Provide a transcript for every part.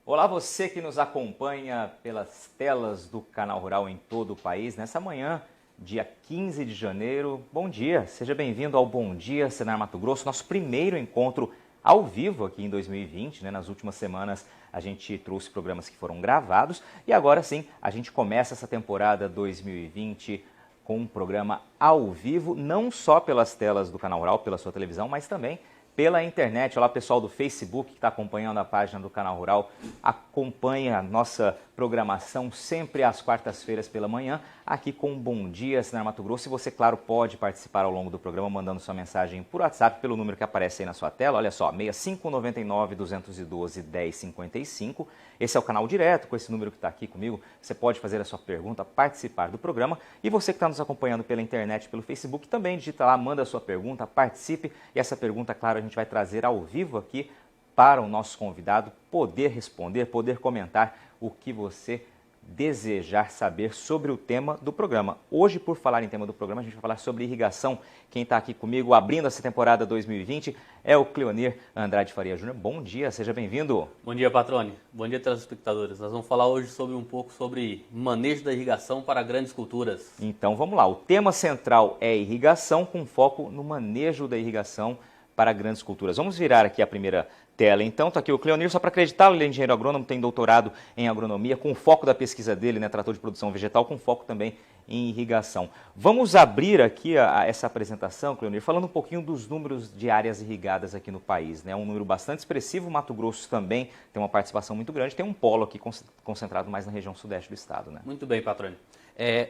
Olá, você que nos acompanha pelas telas do Canal Rural em todo o país, nessa manhã, dia 15 de janeiro. Bom dia, seja bem-vindo ao Bom Dia Senar Mato Grosso, nosso primeiro encontro ao vivo aqui em 2020, né? Nas últimas semanas a gente trouxe programas que foram gravados e agora sim a gente começa essa temporada 2020 com um programa ao vivo, não só pelas telas do Canal Rural, pela sua televisão, mas também pela internet. Olá, pessoal do Facebook que está acompanhando a página do Canal Rural, acompanha a nossa programação sempre às quartas-feiras pela manhã, aqui com um Bom Dia Senar Mato Grosso. E você, claro, pode participar ao longo do programa mandando sua mensagem por WhatsApp pelo número que aparece aí na sua tela. Olha só, 6599-212-1055. Esse é o canal direto, com esse número que está aqui comigo. Você pode fazer a sua pergunta, participar do programa. E você que está nos acompanhando pela internet, pelo Facebook, também digita lá, manda a sua pergunta, participe. E essa pergunta, claro, a gente vai trazer ao vivo aqui para o nosso convidado poder responder, poder comentar o que você desejar saber sobre o tema do programa. Hoje, por falar em tema do programa, a gente vai falar sobre irrigação. Quem está aqui comigo abrindo essa temporada 2020 é o Cleonir Andrade Faria Júnior. Bom dia, seja bem-vindo. Bom dia, Patrone. Bom dia, telespectadores. Nós vamos falar hoje um pouco sobre manejo da irrigação para grandes culturas. Então vamos lá, o tema central é irrigação, com foco no manejo da irrigação para grandes culturas. Vamos virar aqui a primeira tela. Então, está aqui o Cleonir, só para acreditá-lo, ele é engenheiro agrônomo, tem doutorado em agronomia, com foco da pesquisa dele, né, trator de produção vegetal, com foco também em irrigação. Vamos abrir aqui essa apresentação, Cleonir, falando um pouquinho dos números de áreas irrigadas aqui no país, né? Um número bastante expressivo. Mato Grosso também tem uma participação muito grande, tem um polo aqui concentrado mais na região sudeste do estado, né? Muito bem, Patrone.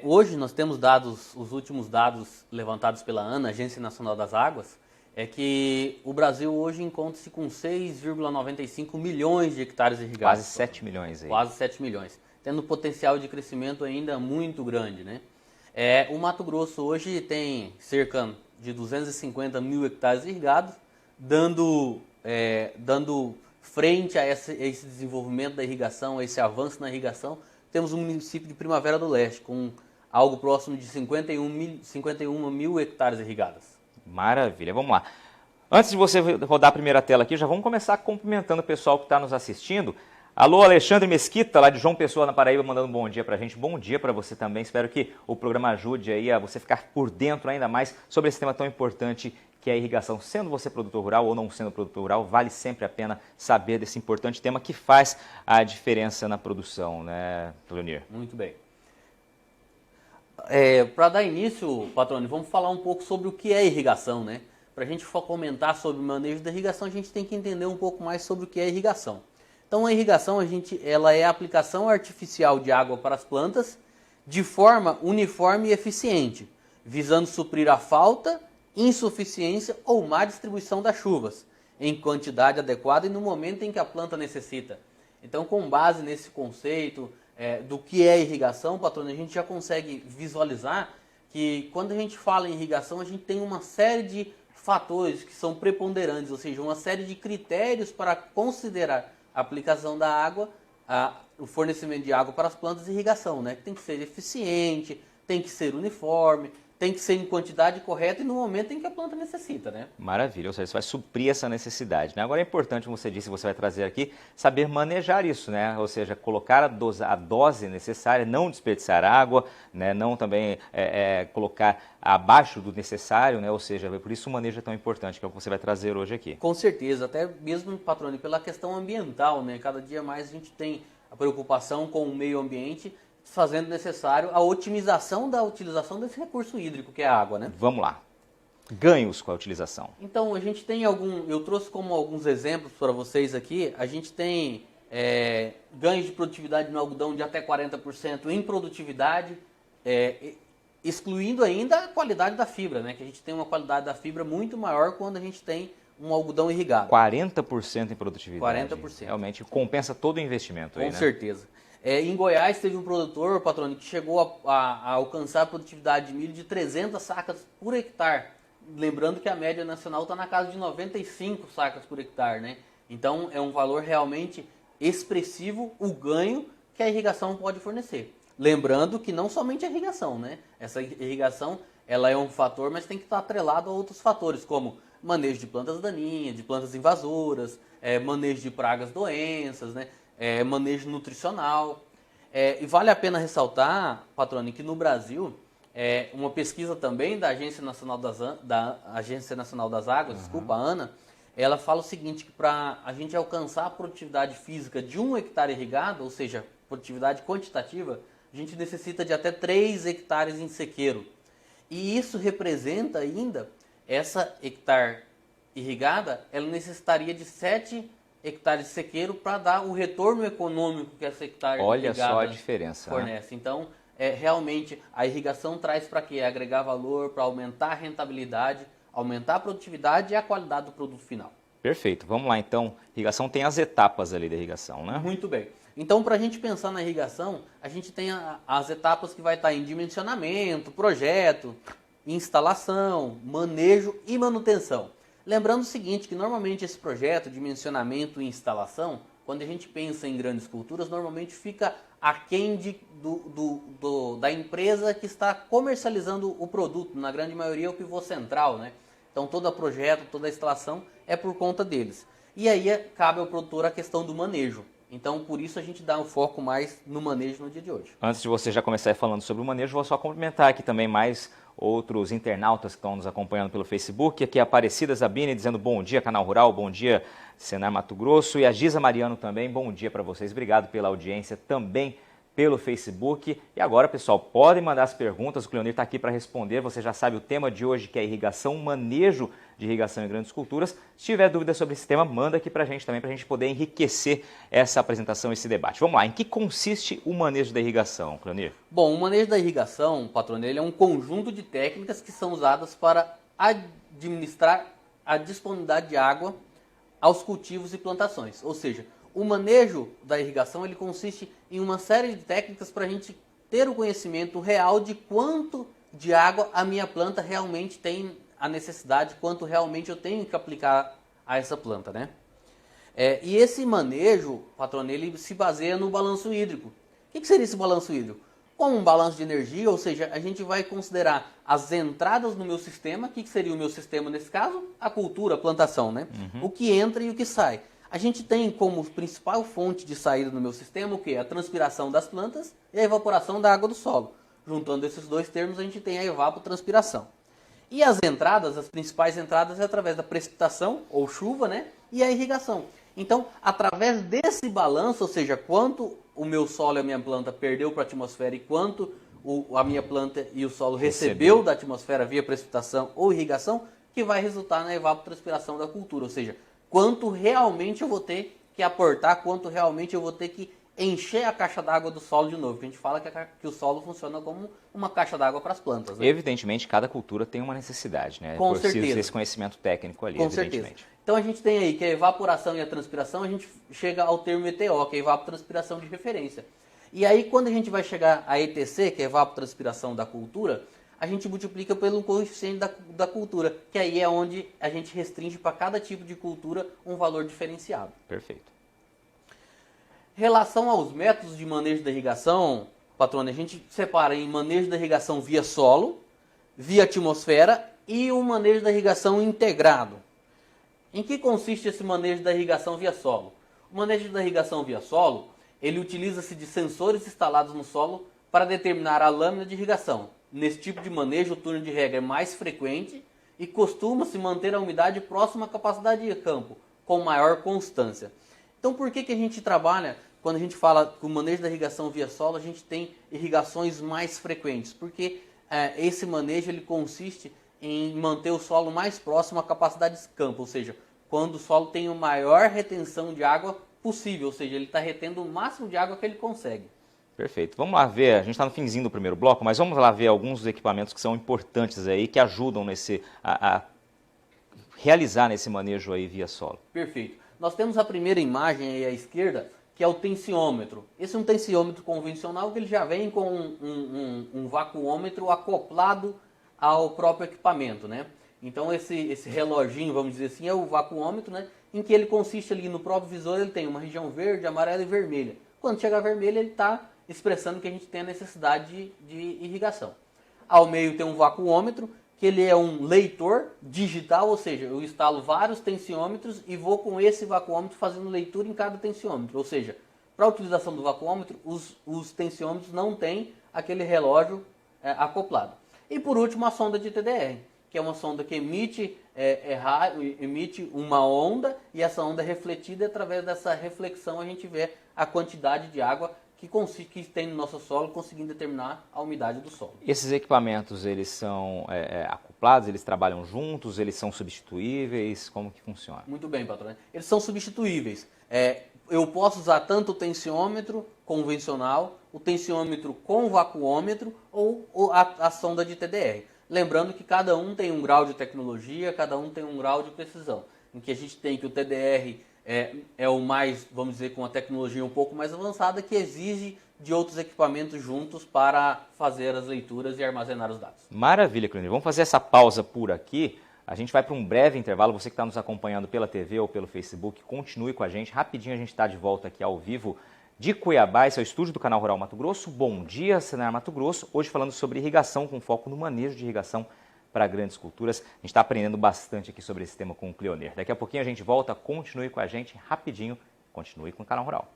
Hoje nós temos dados, os últimos dados levantados pela ANA, Agência Nacional das Águas, é que o Brasil hoje encontra-se com 6,95 milhões de hectares irrigados. Quase 7 milhões aí. Quase 7 milhões, tendo potencial de crescimento ainda muito grande, né? O Mato Grosso hoje tem cerca de 250 mil hectares irrigados, dando frente a esse desenvolvimento da irrigação, a esse avanço na irrigação. Temos o município de Primavera do Leste, com algo próximo de 51 mil hectares irrigados. Maravilha, vamos lá. Antes de você rodar a primeira tela aqui, já vamos começar cumprimentando o pessoal que está nos assistindo. Alô, Alexandre Mesquita, lá de João Pessoa, na Paraíba, mandando um bom dia para a gente. Bom dia para você também. Espero que o programa ajude aí a você ficar por dentro ainda mais sobre esse tema tão importante que é a irrigação. Sendo você produtor rural ou não sendo produtor rural, vale sempre a pena saber desse importante tema que faz a diferença na produção, né, Cleonir? Muito bem. Para dar início, Patrone, vamos falar um pouco sobre o que é irrigação, né? Para a gente comentar sobre o manejo da irrigação, a gente tem que entender um pouco mais sobre o que é irrigação. Então, a irrigação, ela é a aplicação artificial de água para as plantas de forma uniforme e eficiente, visando suprir a falta, insuficiência ou má distribuição das chuvas, em quantidade adequada e no momento em que a planta necessita. Então, com base nesse conceito do que é irrigação, Patrone, a gente já consegue visualizar que quando a gente fala em irrigação, a gente tem uma série de fatores que são preponderantes, ou seja, uma série de critérios para considerar a aplicação da água, o fornecimento de água para as plantas e irrigação, né? Tem que ser eficiente, tem que ser uniforme, tem que ser em quantidade correta e no momento em que a planta necessita, né? Maravilha, ou seja, você vai suprir essa necessidade, né? Agora é importante, como você disse, você vai trazer aqui, saber manejar isso, né? Ou seja, colocar a dose necessária, não desperdiçar água, né? Não também colocar abaixo do necessário, né? Ou seja, por isso o manejo é tão importante, que é o que você vai trazer hoje aqui. Com certeza, até mesmo, Patrone, pela questão ambiental, né? Cada dia mais a gente tem a preocupação com o meio ambiente, fazendo necessário a otimização da utilização desse recurso hídrico que é a água, né? Vamos lá. Ganhos com a utilização. Então, a gente tem eu trouxe como alguns exemplos para vocês aqui. A gente tem ganhos de produtividade no algodão de até 40% em produtividade, excluindo ainda a qualidade da fibra, né? Que a gente tem uma qualidade da fibra muito maior quando a gente tem um algodão irrigado. 40% em produtividade. 40%. Realmente compensa todo o investimento aí, né? Com certeza. Em Goiás teve um produtor, Patrone, que chegou a alcançar a produtividade de milho de 300 sacas por hectare. Lembrando que a média nacional está na casa de 95 sacas por hectare, né? Então é um valor realmente expressivo o ganho que a irrigação pode fornecer. Lembrando que não somente a irrigação, né? Essa irrigação ela é um fator, mas tem que estar atrelado a outros fatores, como manejo de plantas daninhas, de plantas invasoras, manejo de pragas, doenças, né? manejo nutricional. E vale a pena ressaltar, Patrone, que no Brasil, uma pesquisa também da Agência Nacional das Águas, desculpa, a ANA, ela fala o seguinte, que para a gente alcançar a produtividade física de 1 hectare irrigado, ou seja, produtividade quantitativa, a gente necessita de até 3 hectares em sequeiro. E isso representa ainda, essa hectare irrigada, ela necessitaria de 7 hectares de sequeiro para dar o retorno econômico que essa hectare Olha irrigada só a diferença, fornece. Né? Então, realmente, a irrigação traz para quê? Agregar valor, para aumentar a rentabilidade, aumentar a produtividade e a qualidade do produto final. Perfeito. Vamos lá, então. Irrigação tem as etapas ali da irrigação, né? Muito bem. Então, para a gente pensar na irrigação, a gente tem as etapas que vai estar em dimensionamento, projeto, instalação, manejo e manutenção. Lembrando o seguinte, que normalmente esse projeto, dimensionamento e instalação, quando a gente pensa em grandes culturas, normalmente fica aquém da empresa que está comercializando o produto, na grande maioria é o pivô central, né? Então todo o projeto, toda a instalação é por conta deles. E aí cabe ao produtor a questão do manejo. Então, por isso a gente dá um foco mais no manejo no dia de hoje. Antes de você já começar falando sobre o manejo, vou só complementar aqui também mais outros internautas que estão nos acompanhando pelo Facebook. Aqui a Aparecida Zabine dizendo bom dia, Canal Rural, bom dia, Senar Mato Grosso. E a Giza Mariano também, bom dia para vocês. Obrigado pela audiência também pelo Facebook. E agora, pessoal, podem mandar as perguntas, o Cleonir está aqui para responder. Você já sabe o tema de hoje, que é irrigação, manejo de irrigação em grandes culturas. Se tiver dúvida sobre esse tema, manda aqui para a gente também, para a gente poder enriquecer essa apresentação, esse debate. Vamos lá, em que consiste o manejo da irrigação, Cleonir? Bom, o manejo da irrigação, patrão, ele é um conjunto de técnicas que são usadas para administrar a disponibilidade de água aos cultivos e plantações. Ou seja, o manejo da irrigação ele consiste em uma série de técnicas para a gente ter o conhecimento real de quanto de água a minha planta realmente tem a necessidade, quanto realmente eu tenho que aplicar a essa planta, né? E esse manejo, patrão, ele se baseia no balanço hídrico. O que seria esse balanço hídrico? Como um balanço de energia, ou seja, a gente vai considerar as entradas no meu sistema. O que seria o meu sistema nesse caso? A cultura, a plantação, né? O que entra e o que sai. A gente tem como principal fonte de saída no meu sistema o quê? A transpiração das plantas e a evaporação da água do solo. Juntando esses dois termos, a gente tem a evapotranspiração. E as entradas, as principais entradas é através da precipitação, ou chuva, né? E a irrigação. Então, através desse balanço, ou seja, quanto o meu solo e a minha planta perdeu para a atmosfera e quanto a minha planta e o solo recebeu da atmosfera via precipitação ou irrigação, que vai resultar na evapotranspiração da cultura, ou seja, quanto realmente eu vou ter que aportar, quanto realmente eu vou ter que encher a caixa d'água do solo de novo. A gente fala que o solo funciona como uma caixa d'água para as plantas. Né? Evidentemente, cada cultura tem uma necessidade, né? Com certeza. Precisa desse conhecimento técnico ali, com evidentemente. Certeza. Então a gente tem aí que a evaporação e a transpiração, a gente chega ao termo ETO, que é a evapotranspiração de referência. E aí quando a gente vai chegar a ETC, que é a evapotranspiração da cultura, a gente multiplica pelo coeficiente da cultura, que aí é onde a gente restringe para cada tipo de cultura um valor diferenciado. Perfeito. Relação aos métodos de manejo da irrigação, patrônio, a gente separa em manejo da irrigação via solo, via atmosfera e o manejo da irrigação integrado. Em que consiste esse manejo da irrigação via solo? O manejo da irrigação via solo, ele utiliza-se de sensores instalados no solo para determinar a lâmina de irrigação. Nesse tipo de manejo, o turno de rega é mais frequente e costuma-se manter a umidade próxima à capacidade de campo, com maior constância. Então, por que a gente trabalha, quando a gente fala que o manejo da irrigação via solo, a gente tem irrigações mais frequentes? Porque esse manejo ele consiste em manter o solo mais próximo à capacidade de campo, ou seja, quando o solo tem a maior retenção de água possível, ou seja, ele está retendo o máximo de água que ele consegue. Perfeito. Vamos lá ver, a gente está no finzinho do primeiro bloco, mas vamos lá ver alguns dos equipamentos que são importantes aí, que ajudam a realizar nesse manejo aí via solo. Perfeito. Nós temos a primeira imagem aí à esquerda, que é o tensiômetro. Esse é um tensiômetro convencional que ele já vem com um vacuômetro acoplado ao próprio equipamento, né? Então esse reloginho, vamos dizer assim, é o vacuômetro, né? Em que ele consiste ali no próprio visor, ele tem uma região verde, amarela e vermelha. Quando chega a vermelha, ele está expressando que a gente tem a necessidade de irrigação. Ao meio tem um vacuômetro, que ele é um leitor digital, ou seja, eu instalo vários tensiômetros e vou com esse vacuômetro fazendo leitura em cada tensiômetro. Ou seja, Para a utilização do vacuômetro, os tensiômetros não têm aquele relógio acoplado. E por último, a sonda de TDR, que é uma sonda que emite uma onda, e essa onda é refletida, e através dessa reflexão a gente vê a quantidade de água que tem no nosso solo, conseguindo determinar a umidade do solo. Esses equipamentos, eles são acoplados, eles trabalham juntos, eles são substituíveis, como que funciona? Muito bem, patrão. Eles são substituíveis. Eu posso usar tanto o tensiômetro convencional, o tensiômetro com vacuômetro ou a sonda de TDR. Lembrando que cada um tem um grau de tecnologia, cada um tem um grau de precisão. Em que a gente tem que o TDR é o mais, vamos dizer, com a tecnologia um pouco mais avançada, que exige de outros equipamentos juntos para fazer as leituras e armazenar os dados. Maravilha, Cleonir. Vamos fazer essa pausa por aqui. A gente vai para um breve intervalo. Você que está nos acompanhando pela TV ou pelo Facebook, continue com a gente. Rapidinho a gente está de volta aqui ao vivo de Cuiabá. Esse é o estúdio do Canal Rural Mato Grosso. Bom dia, Senar Mato Grosso. Hoje falando sobre irrigação, com foco no manejo de irrigação para grandes culturas. A gente está aprendendo bastante aqui sobre esse tema com o Cleonir. Daqui a pouquinho a gente volta. Continue com a gente rapidinho. Continue com o Canal Rural.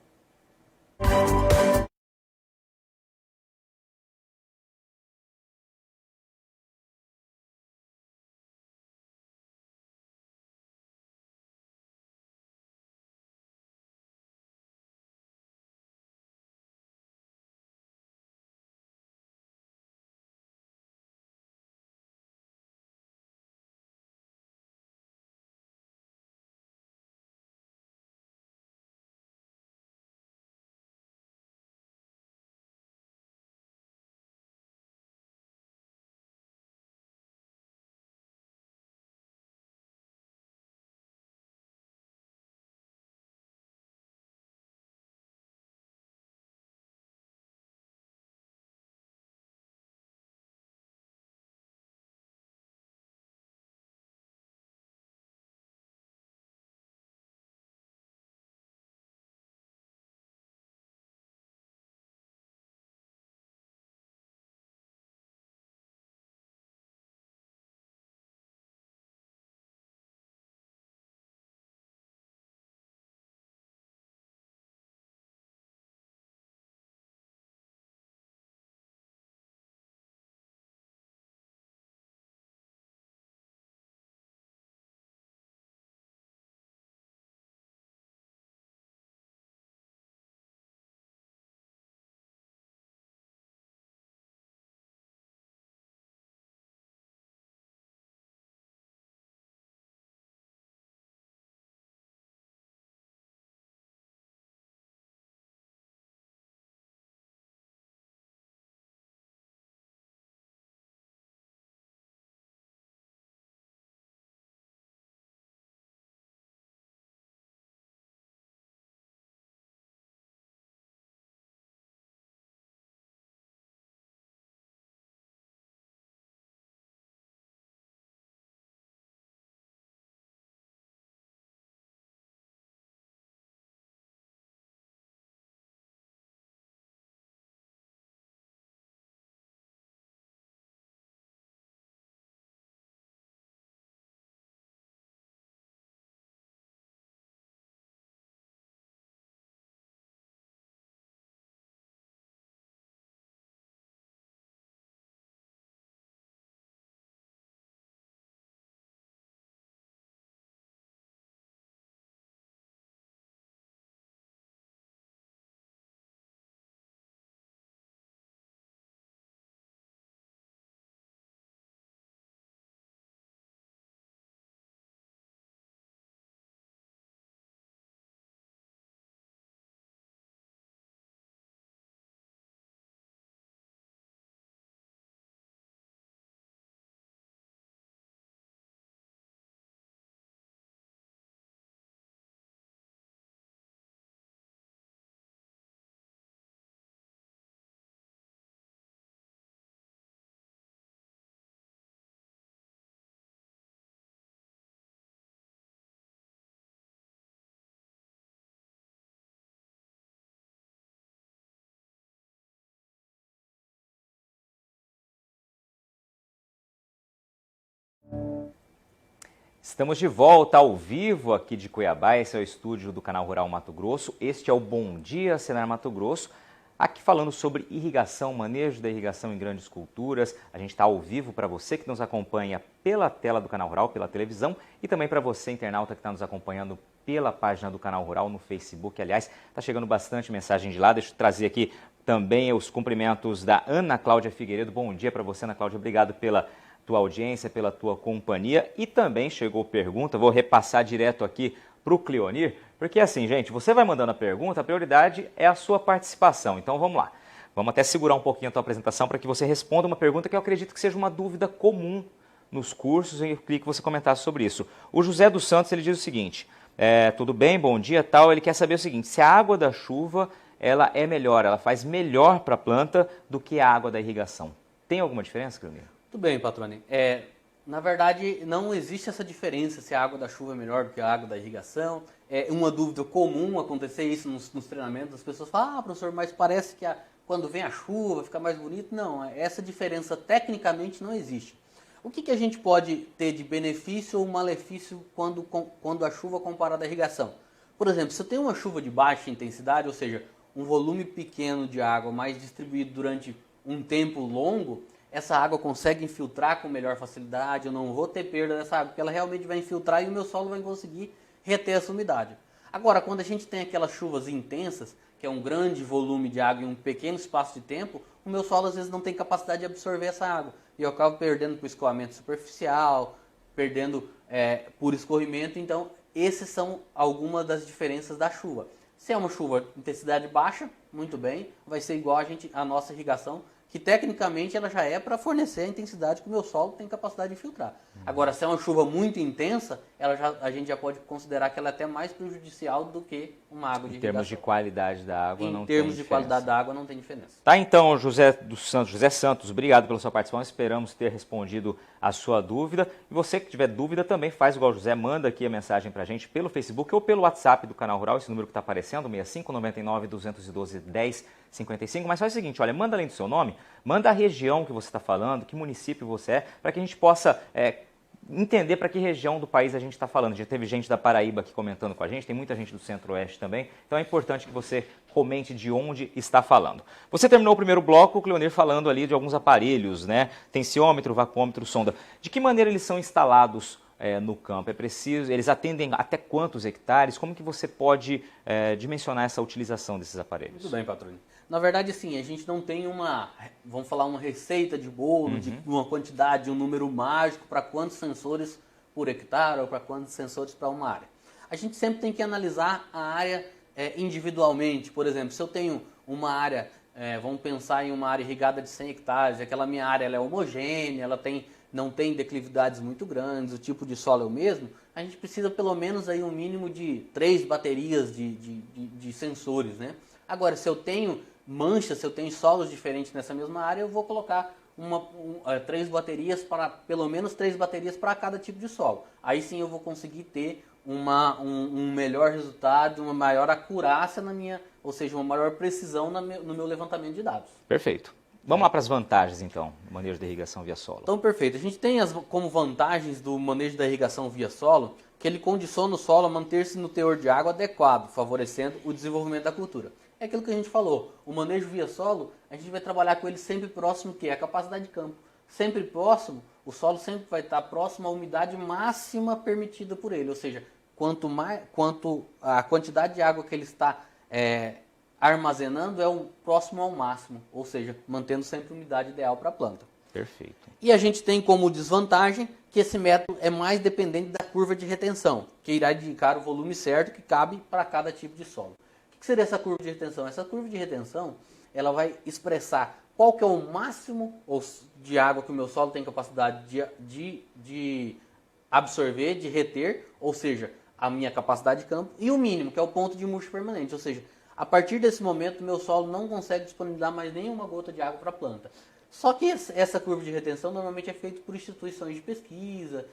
Estamos de volta ao vivo aqui de Cuiabá, esse é o estúdio do Canal Rural Mato Grosso, este é o Bom Dia Senar Mato Grosso, aqui falando sobre irrigação, manejo da irrigação em grandes culturas. A gente está ao vivo para você que nos acompanha pela tela do Canal Rural, pela televisão, e também para você, internauta, que está nos acompanhando pela página do Canal Rural no Facebook. Aliás, está chegando bastante mensagem de lá. Deixa eu trazer aqui também os cumprimentos da Ana Cláudia Figueiredo. Bom dia para você, Ana Cláudia, obrigado pela tua audiência, pela tua companhia. E também chegou pergunta, vou repassar direto aqui para o Cleonir, porque assim, gente, você vai mandando a pergunta, a prioridade é a sua participação. Então vamos lá, vamos até segurar um pouquinho a tua apresentação para que você responda uma pergunta que eu acredito que seja uma dúvida comum nos cursos, e eu queria que você comentasse sobre isso. O José dos Santos, ele diz o seguinte, tudo bem, bom dia, tal, ele quer saber o seguinte, se a água da chuva, ela é melhor, ela faz melhor para a planta do que a água da irrigação. Tem alguma diferença, Cleonir? Tudo bem, Patrone. Na verdade, não existe essa diferença se a água da chuva é melhor do que a água da irrigação. É uma dúvida comum acontecer isso nos treinamentos. As pessoas falam, professor, mas parece que quando vem a chuva fica mais bonito. Não, essa diferença tecnicamente não existe. O que a gente pode ter de benefício ou malefício quando a chuva comparada à irrigação? Por exemplo, se eu tenho uma chuva de baixa intensidade, ou seja, um volume pequeno de água, mais distribuído durante um tempo longo, essa água consegue infiltrar com melhor facilidade, eu não vou ter perda dessa água, porque ela realmente vai infiltrar e o meu solo vai conseguir reter essa umidade. Agora, quando a gente tem aquelas chuvas intensas, que é um grande volume de água em um pequeno espaço de tempo, o meu solo às vezes não tem capacidade de absorver essa água. E eu acabo perdendo por escoamento superficial, perdendo por escorrimento. Então, essas são algumas das diferenças da chuva. Se é uma chuva de intensidade baixa, muito bem, vai ser igual a nossa irrigação, que tecnicamente ela já é para fornecer a intensidade que o meu solo tem capacidade de filtrar. Agora, se é uma chuva muito intensa, a gente já pode considerar que ela é até mais prejudicial do que uma água de irrigação. Em termos de qualidade da água, não tem diferença. Em termos de qualidade da água, não tem diferença. Tá, então, José Santos, obrigado pela sua participação, esperamos ter respondido a sua dúvida. E você que tiver dúvida também faz igual o José, manda aqui a mensagem pra gente pelo Facebook ou pelo WhatsApp do Canal Rural, esse número que está aparecendo, 6599-212-1055. Mas faz o seguinte, olha, manda além do seu nome, manda a região que você está falando, que município você é, para que a gente possa entender para que região do país a gente está falando. Já teve gente da Paraíba aqui comentando com a gente, tem muita gente do Centro-Oeste também, então é importante que você comente de onde está falando. Você terminou o primeiro bloco, o Cleonir, falando ali de alguns aparelhos, né? Tensiômetro, vacuômetro, sonda. De que maneira eles são instalados no campo? É preciso, eles atendem até quantos hectares? Como que você pode dimensionar essa utilização desses aparelhos? Tudo bem, patrônio. Na verdade, sim, a gente não tem uma receita de bolo, de uma quantidade, um número mágico para quantos sensores por hectare ou para quantos sensores para uma área. A gente sempre tem que analisar a área individualmente. Por exemplo, se eu tenho uma área, vamos pensar em uma área irrigada de 100 hectares, aquela minha área ela é homogênea, não tem declividades muito grandes, o tipo de solo é o mesmo, a gente precisa pelo menos aí um mínimo de 3 baterias de sensores, né? Agora, se eu tenho manchas, se eu tenho solos diferentes nessa mesma área, eu vou colocar pelo menos 3 baterias para cada tipo de solo. Aí sim eu vou conseguir ter um melhor resultado, uma maior acurácia ou seja, uma maior precisão no meu levantamento de dados. Perfeito. Vamos lá para as vantagens, então, do manejo da irrigação via solo. Então, perfeito. A gente tem como vantagens do manejo da irrigação via solo que ele condiciona o solo a manter-se no teor de água adequado, favorecendo o desenvolvimento da cultura. É aquilo que a gente falou, o manejo via solo, a gente vai trabalhar com ele sempre próximo que é a capacidade de campo. Sempre próximo, o solo sempre vai estar próximo à umidade máxima permitida por ele, ou seja, quanto a quantidade de água que ele está armazenando é próximo ao máximo, ou seja, mantendo sempre a umidade ideal para a planta. Perfeito. E a gente tem como desvantagem que esse método é mais dependente da curva de retenção, que irá indicar o volume certo que cabe para cada tipo de solo. O que seria essa curva de retenção? Essa curva de retenção ela vai expressar qual que é o máximo de água que o meu solo tem capacidade de absorver, de reter, ou seja, a minha capacidade de campo, e o mínimo, que é o ponto de murcho permanente, ou seja, a partir desse momento o meu solo não consegue disponibilizar mais nenhuma gota de água para a planta. Só que essa curva de retenção normalmente é feita por instituições de pesquisa,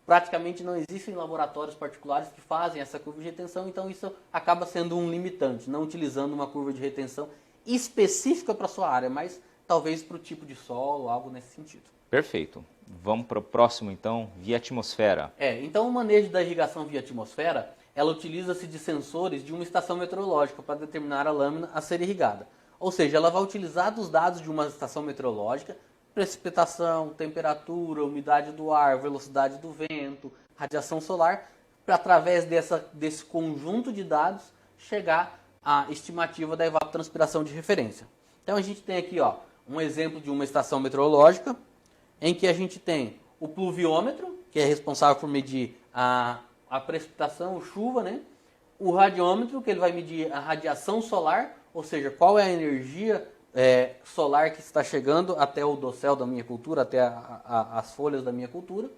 praticamente não existem laboratórios particulares que fazem essa curva de retenção, então isso acaba sendo um limitante, não utilizando uma curva de retenção específica para a sua área, mas talvez para o tipo de solo, algo nesse sentido. Perfeito. Vamos para o próximo, então, via atmosfera. Então o manejo da irrigação via atmosfera, ela utiliza-se de sensores de uma estação meteorológica para determinar a lâmina a ser irrigada. Ou seja, ela vai utilizar dos dados de uma estação meteorológica, precipitação, temperatura, umidade do ar, velocidade do vento, radiação solar, para através desse conjunto de dados chegar à estimativa da evapotranspiração de referência. Então a gente tem aqui um exemplo de uma estação meteorológica, em que a gente tem o pluviômetro, que é responsável por medir a precipitação, chuva, né? O radiômetro, que ele vai medir a radiação solar, ou seja, qual é a energia solar que está chegando até o dossel da minha cultura, até as folhas da minha cultura.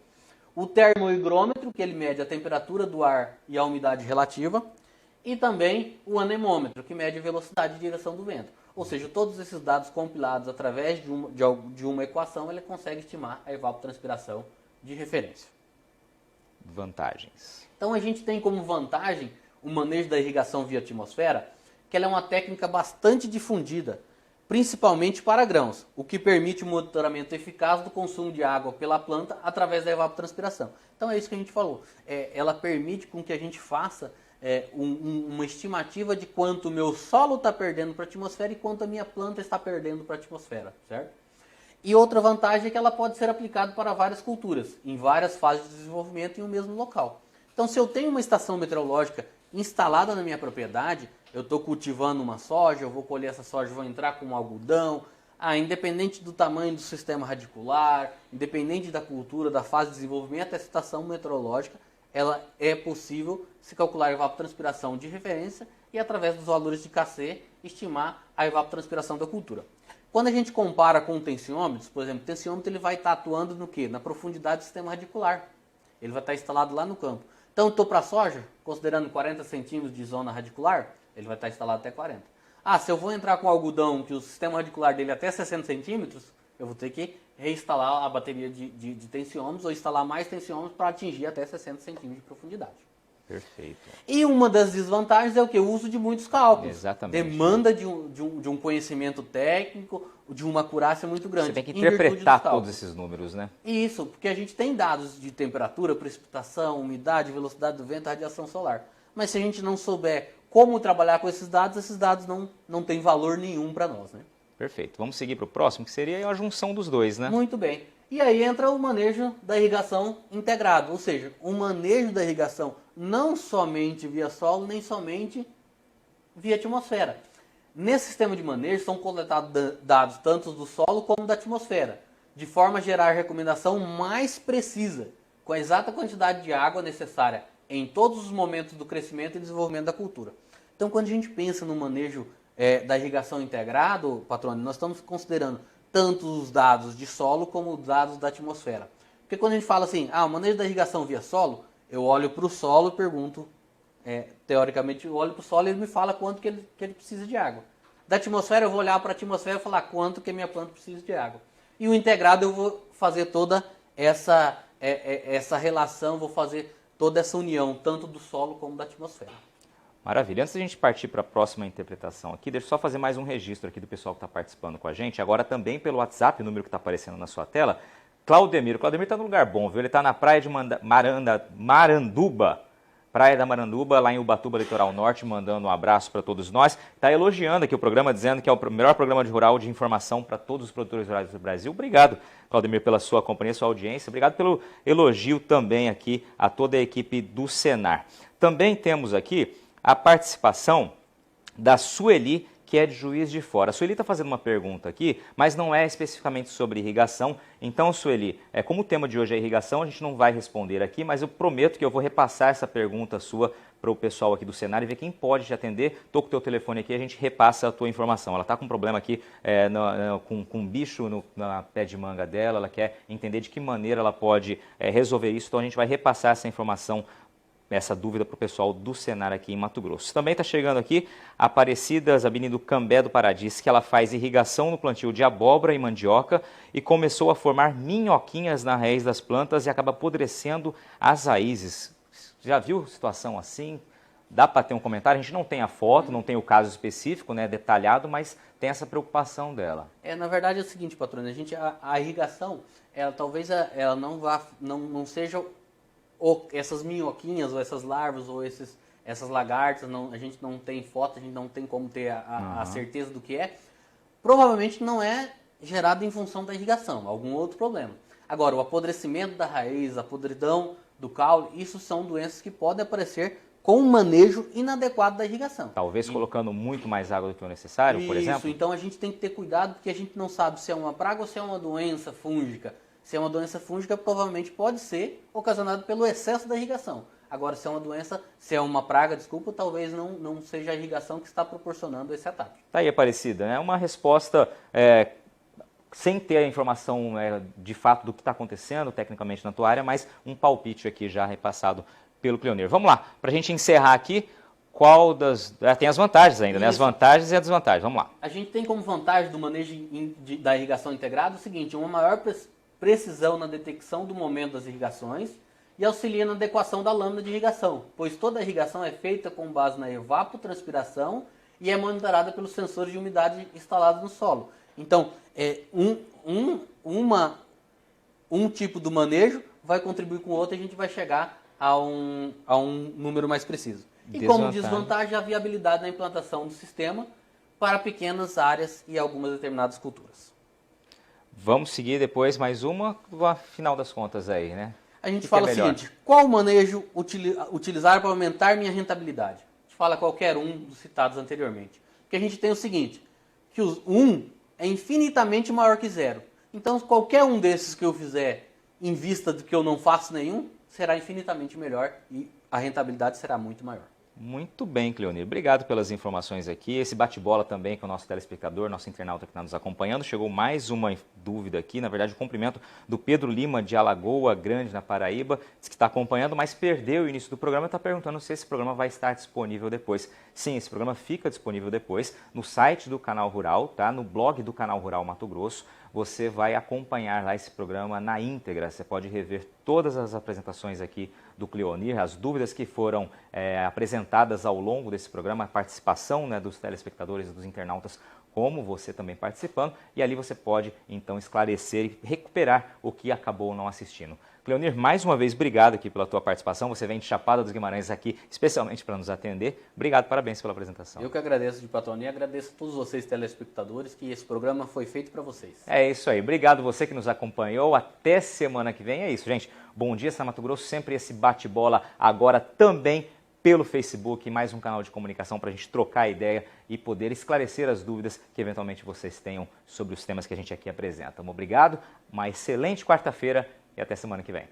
O termohigrômetro, que ele mede a temperatura do ar e a umidade relativa. E também o anemômetro, que mede a velocidade e direção do vento. Ou seja, todos esses dados compilados através de uma equação, ele consegue estimar a evapotranspiração de referência. Vantagens. Então a gente tem como vantagem o manejo da irrigação via atmosfera, que ela é uma técnica bastante difundida, principalmente para grãos, o que permite o monitoramento eficaz do consumo de água pela planta através da evapotranspiração. Então é isso que a gente falou. Ela permite com que a gente faça uma estimativa de quanto o meu solo está perdendo para a atmosfera e quanto a minha planta está perdendo para a atmosfera, certo? E outra vantagem é que ela pode ser aplicada para várias culturas, em várias fases de desenvolvimento em um mesmo local. Então, se eu tenho uma estação meteorológica instalada na minha propriedade, eu estou cultivando uma soja, eu vou colher essa soja, vou entrar com um algodão, independente do tamanho do sistema radicular, independente da cultura, da fase de desenvolvimento, essa estação meteorológica, ela é possível se calcular a evapotranspiração de referência e, através dos valores de Kc, estimar a evapotranspiração da cultura. Quando a gente compara com tensiômetros, por exemplo, o tensiômetro ele vai estar atuando no quê? Na profundidade do sistema radicular. Ele vai estar instalado lá no campo. Então, estou para a soja, considerando 40 centímetros de zona radicular, ele vai estar instalado até 40. Se eu vou entrar com algodão, que o sistema radicular dele é até 60 centímetros, eu vou ter que reinstalar a bateria de tensiômetros ou instalar mais tensiômetros para atingir até 60 centímetros de profundidade. Perfeito. E uma das desvantagens é o que? O uso de muitos cálculos. Exatamente. Demanda de um conhecimento técnico, de uma acurácia muito grande. Você tem que interpretar todos esses números, né? Isso, porque a gente tem dados de temperatura, precipitação, umidade, velocidade do vento, radiação solar. Mas se a gente não souber como trabalhar com esses dados não têm valor nenhum para nós, né? Perfeito. Vamos seguir para o próximo, que seria a junção dos dois, né? Muito bem. E aí entra o manejo da irrigação integrado, ou seja, o manejo da irrigação não somente via solo, nem somente via atmosfera. Nesse sistema de manejo são coletados dados tanto do solo como da atmosfera, de forma a gerar a recomendação mais precisa, com a exata quantidade de água necessária em todos os momentos do crescimento e desenvolvimento da cultura. Então, quando a gente pensa no manejo da irrigação integrado, patrônio, nós estamos considerando tanto os dados de solo como os dados da atmosfera. Porque quando a gente fala assim, o manejo da irrigação via solo, eu olho para o solo e pergunto, teoricamente eu olho para o solo e ele me fala quanto que ele precisa de água. Da atmosfera eu vou olhar para a atmosfera e falar quanto que a minha planta precisa de água. E o integrado eu vou fazer toda essa relação, vou fazer toda essa união, tanto do solo como da atmosfera. Maravilha. Antes da gente partir para a próxima interpretação aqui, deixa eu só fazer mais um registro aqui do pessoal que está participando com a gente. Agora também pelo WhatsApp, o número que está aparecendo na sua tela. Claudemir. O Claudemir está no lugar bom, viu? Ele está na praia de Maranduba. Praia da Maranduba, lá em Ubatuba, Litoral Norte, mandando um abraço para todos nós. Está elogiando aqui o programa, dizendo que é o melhor programa de rural de informação para todos os produtores rurais do Brasil. Obrigado, Claudemir, pela sua companhia, sua audiência. Obrigado pelo elogio também aqui a toda a equipe do Senar. Também temos aqui a participação da Sueli, que é de Juiz de Fora. A Sueli está fazendo uma pergunta aqui, mas não é especificamente sobre irrigação. Então, Sueli, como o tema de hoje é irrigação, a gente não vai responder aqui, mas eu prometo que eu vou repassar essa pergunta sua para o pessoal aqui do Senar e ver quem pode te atender. Estou com o teu telefone aqui, a gente repassa a tua informação. Ela está com um problema aqui com um bicho no pé de manga dela, ela quer entender de que maneira ela pode resolver isso, então a gente vai repassar essa informação, essa dúvida para o pessoal do Senar aqui em Mato Grosso. Também está chegando aqui a Aparecida Zabini do Cambé do Pará, diz que ela faz irrigação no plantio de abóbora e mandioca e começou a formar minhoquinhas na raiz das plantas e acaba apodrecendo as raízes. Já viu situação assim? dá para ter um comentário? A gente não tem a foto, não tem o caso específico, né, detalhado, mas tem essa preocupação dela. Na verdade é o seguinte, patrônio, a irrigação, ela talvez ela não seja essas minhoquinhas, ou essas larvas, ou essas lagartas, a gente não tem foto, a gente não tem como ter a certeza do que é. Provavelmente não é gerado em função da irrigação, algum outro problema. Agora, o apodrecimento da raiz, a podridão do caule, isso são doenças que podem aparecer com um manejo inadequado da irrigação. Talvez colocando muito mais água do que o necessário, por exemplo? Isso, então a gente tem que ter cuidado porque a gente não sabe se é uma praga ou se é uma doença fúngica. Se é uma doença fúngica, provavelmente pode ser ocasionada pelo excesso da irrigação. Agora, se é uma praga, desculpa, talvez não seja a irrigação que está proporcionando esse ataque. Tá aí, Aparecida, né? Uma resposta sem ter a informação de fato do que está acontecendo tecnicamente na tua área, mas um palpite aqui já repassado pelo Cleonir. Vamos lá, para a gente encerrar aqui, qual das... tem as vantagens ainda, né? As vantagens e as desvantagens, vamos lá. A gente tem como vantagem do manejo da irrigação integrada o seguinte, uma maior precisão na detecção do momento das irrigações e auxilia na adequação da lâmina de irrigação, pois toda a irrigação é feita com base na evapotranspiração e é monitorada pelos sensores de umidade instalados no solo. Então, um tipo do manejo vai contribuir com o outro e a gente vai chegar a um número mais preciso. E como desvantagem, a viabilidade na implantação do sistema para pequenas áreas e algumas determinadas culturas. Vamos seguir depois mais uma, final das contas aí, né? A gente fala o seguinte, qual manejo utilizar para aumentar minha rentabilidade? A gente fala qualquer um dos citados anteriormente. Porque a gente tem o seguinte, que o 1 é infinitamente maior que 0. Então, qualquer um desses que eu fizer em vista de que eu não faço nenhum, será infinitamente melhor e a rentabilidade será muito maior. Muito bem, Cleonir. Obrigado pelas informações aqui. Esse bate-bola também com o nosso telespectador, nosso internauta que está nos acompanhando. Chegou mais uma dúvida aqui, na verdade, o cumprimento do Pedro Lima, de Alagoa Grande, na Paraíba. Diz que está acompanhando, mas perdeu o início do programa e está perguntando se esse programa vai estar disponível depois. Sim, esse programa fica disponível depois no site do Canal Rural, tá? No blog do Canal Rural Mato Grosso. Você vai acompanhar lá esse programa na íntegra. Você pode rever todas as apresentações aqui do Cleonir, as dúvidas que foram apresentadas ao longo desse programa, a participação, né, dos telespectadores e dos internautas, como você também participando, e ali você pode então esclarecer e recuperar o que acabou não assistindo. Cleonir, mais uma vez, obrigado aqui pela tua participação. Você vem de Chapada dos Guimarães aqui, especialmente para nos atender. Obrigado, parabéns pela apresentação. Eu que agradeço, de patrão, e agradeço a todos vocês, telespectadores, que esse programa foi feito para vocês. É isso aí. Obrigado você que nos acompanhou. Até semana que vem. É isso, gente. Bom dia, Mato Grosso. Sempre esse bate-bola agora também pelo Facebook, mais um canal de comunicação para a gente trocar ideia e poder esclarecer as dúvidas que eventualmente vocês tenham sobre os temas que a gente aqui apresenta. Obrigado, uma excelente quarta-feira e até semana que vem.